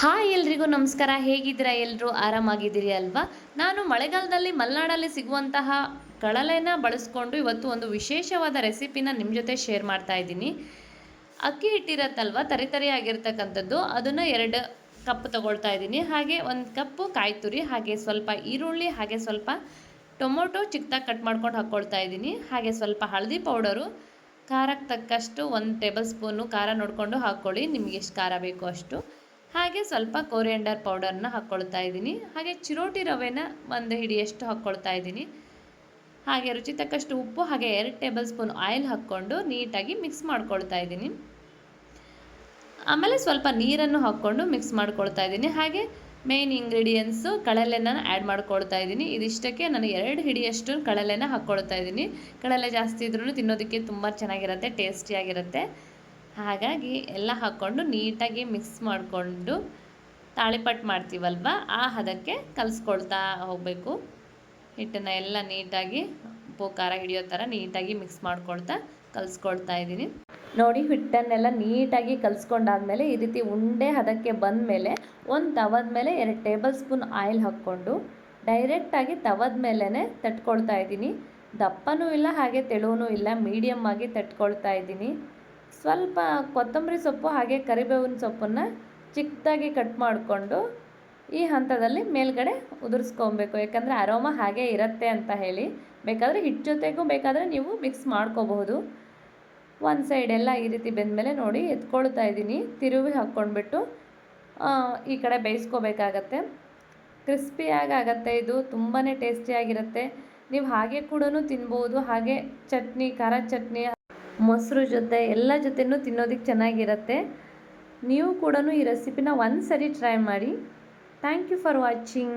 Hi ಎಲ್ರಿಗೂ ನಮಸ್ಕಾರ. ಹೇಗಿದ್ದೀರಾ? ಎಲ್ಲರೂ ಆರಾಮಾಗಿದ್ದೀರಿ ಅಲ್ವಾ? ನಾನು ಮಳೆಗಾಲದಲ್ಲಿ ಮಲೆನಾಡಲ್ಲಿ ಸಿಗುವಂತಹ ಕಳಲೆನ ಬಳಸ್ಕೊಂಡು ಇವತ್ತು ಒಂದು ವಿಶೇಷವಾದ ರೆಸಿಪಿನ ನಿಮ್ಮ ಜೊತೆ ಶೇರ್ ಮಾಡ್ತಾ ಇದ್ದೀನಿ. ಅಕ್ಕಿ ಹಿಟ್ಟಿರತ್ತಲ್ವ, ತರಿ ಆಗಿರ್ತಕ್ಕಂಥದ್ದು, ಅದನ್ನು 2 ಕಪ್ ತಗೊಳ್ತಾ ಇದ್ದೀನಿ. ಹಾಗೆ 1 ಕಪ್ಪು ಕಾಯಿ ತುರಿ, ಹಾಗೆ ಸ್ವಲ್ಪ ಈರುಳ್ಳಿ, ಹಾಗೆ ಸ್ವಲ್ಪ ಟೊಮೊಟೊ ಚಿಕ್ಕದಾಗಿ ಕಟ್ ಮಾಡ್ಕೊಂಡು ಹಾಕ್ಕೊಳ್ತಾ ಇದ್ದೀನಿ. ಹಾಗೆ ಸ್ವಲ್ಪ ಹಳದಿ ಪೌಡರು, ಖಾರಕ್ಕೆ ತಕ್ಕಷ್ಟು 1 ಟೇಬಲ್ ಸ್ಪೂನು ಖಾರ ನೋಡಿಕೊಂಡು ಹಾಕ್ಕೊಳ್ಳಿ, ನಿಮಗೆ ಎಷ್ಟು ಖಾರ ಬೇಕೋ ಅಷ್ಟು. ಹಾಗೆ ಸ್ವಲ್ಪ ಕೊರಿಯಂಡರ್ ಪೌಡರ್ನ ಹಾಕ್ಕೊಳ್ತಾ ಇದ್ದೀನಿ. ಹಾಗೆ ಚಿರೋಟಿ ರವೆನ 1 ಹಿಡಿಯಷ್ಟು ಹಾಕ್ಕೊಳ್ತಾ ಇದ್ದೀನಿ. ಹಾಗೆ ರುಚಿ ತಕ್ಕಷ್ಟು ಉಪ್ಪು, ಹಾಗೆ 2 ಟೇಬಲ್ ಸ್ಪೂನ್ ಆಯಿಲ್ ಹಾಕ್ಕೊಂಡು ನೀಟಾಗಿ ಮಿಕ್ಸ್ ಮಾಡ್ಕೊಳ್ತಾ ಇದ್ದೀನಿ. ಆಮೇಲೆ ಸ್ವಲ್ಪ ನೀರನ್ನು ಹಾಕ್ಕೊಂಡು ಮಿಕ್ಸ್ ಮಾಡ್ಕೊಳ್ತಾ ಇದ್ದೀನಿ. ಹಾಗೆ ಮೇನ್ ಇಂಗ್ರೀಡಿಯೆಂಟ್ಸು ಕಡಲೆನ ಆ್ಯಡ್ ಮಾಡ್ಕೊಳ್ತಾ ಇದ್ದೀನಿ. ಇದಿಷ್ಟಕ್ಕೆ ನಾನು 2 ಹಿಡಿಯಷ್ಟು ಕಡಲೆನ ಹಾಕ್ಕೊಳ್ತಾ ಇದ್ದೀನಿ. ಕಡಲೆ ಜಾಸ್ತಿ ಇದ್ರೂ ತಿನ್ನೋದಕ್ಕೆ ತುಂಬ ಚೆನ್ನಾಗಿರುತ್ತೆ, ಟೇಸ್ಟಿಯಾಗಿರುತ್ತೆ. ಹಾಗಾಗಿ ಎಲ್ಲ ಹಾಕ್ಕೊಂಡು ನೀಟಾಗಿ ಮಿಕ್ಸ್ ಮಾಡಿಕೊಂಡು ತಾಳಿಪಟ್ಟು ಮಾಡ್ತೀವಲ್ವ, ಆ ಹದಕ್ಕೆ ಕಲಿಸ್ಕೊಳ್ತಾ ಹೋಗಬೇಕು. ಹಿಟ್ಟನ್ನು ಎಲ್ಲ ನೀಟಾಗಿ ಉಪ್ಪು ಖಾರ ಹಿಡಿಯೋ ಥರ ನೀಟಾಗಿ ಮಿಕ್ಸ್ ಮಾಡ್ಕೊಳ್ತಾ ಕಲಿಸ್ಕೊಳ್ತಾ ಇದ್ದೀನಿ. ನೋಡಿ, ಹಿಟ್ಟನ್ನೆಲ್ಲ ನೀಟಾಗಿ ಕಲಿಸ್ಕೊಂಡಾದ್ಮೇಲೆ ಈ ರೀತಿ ಉಂಡೆ ಹದಕ್ಕೆ ಬಂದ ಮೇಲೆ ಒಂದು ತವದ ಮೇಲೆ 2 ಟೇಬಲ್ ಸ್ಪೂನ್ ಆಯಿಲ್ ಹಾಕ್ಕೊಂಡು ಡೈರೆಕ್ಟಾಗಿ ತವದ ಮೇಲೇ ತಟ್ಕೊಳ್ತಾ ಇದ್ದೀನಿ. ದಪ್ಪನೂ ಇಲ್ಲ, ಹಾಗೆ ತೆಳುವೂ ಇಲ್ಲ, ಮೀಡಿಯಮ್ ಆಗಿ ತಟ್ಕೊಳ್ತಾ ಇದ್ದೀನಿ. ಸ್ವಲ್ಪ ಕೊತ್ತಂಬರಿ ಸೊಪ್ಪು ಹಾಗೆ ಕರಿಬೇವಿನ ಸೊಪ್ಪನ್ನು ಚಿಕ್ಕದಾಗಿ ಕಟ್ ಮಾಡಿಕೊಂಡು ಈ ಹಂತದಲ್ಲಿ ಮೇಲ್ಗಡೆ ಉದುರಿಸ್ಕೊಬೇಕು. ಯಾಕಂದರೆ ಅರೋಮಾ ಹಾಗೆ ಇರುತ್ತೆ ಅಂತ ಹೇಳಿ. ಬೇಕಾದರೆ ಹಿಟ್ಟು ಜೊತೆಗೂ ಬೇಕಾದರೆ ನೀವು ಮಿಕ್ಸ್ ಮಾಡ್ಕೋಬಹುದು. ಒಂದು ಸೈಡೆಲ್ಲ ಈ ರೀತಿ ಬೆಂದಮೇಲೆ ನೋಡಿ ಎತ್ಕೊಳ್ತಾ ಇದ್ದೀನಿ. ತಿರುವಿ ಹಾಕ್ಕೊಂಡ್ಬಿಟ್ಟು ಈ ಕಡೆ ಬೇಯಿಸ್ಕೋಬೇಕಾಗತ್ತೆ. ಕ್ರಿಸ್ಪಿಯಾಗಿ ಆಗುತ್ತೆ. ಇದು ತುಂಬಾ ಟೇಸ್ಟಿಯಾಗಿರುತ್ತೆ. ನೀವು ಹಾಗೆ ಕೂಡ ತಿನ್ಬೋದು. ಹಾಗೆ ಚಟ್ನಿ, ಖಾರ ಚಟ್ನಿ, ಮೊಸರು ಜೊತೆ ಎಲ್ಲ ಜೊತೆನೂ ತಿನ್ನೋದಕ್ಕೆ ಚೆನ್ನಾಗಿರುತ್ತೆ. ನೀವು ಕೂಡ ಈ ರೆಸಿಪಿನ ಒಂದು ಸರಿ ಟ್ರೈ ಮಾಡಿ. Thank you for watching.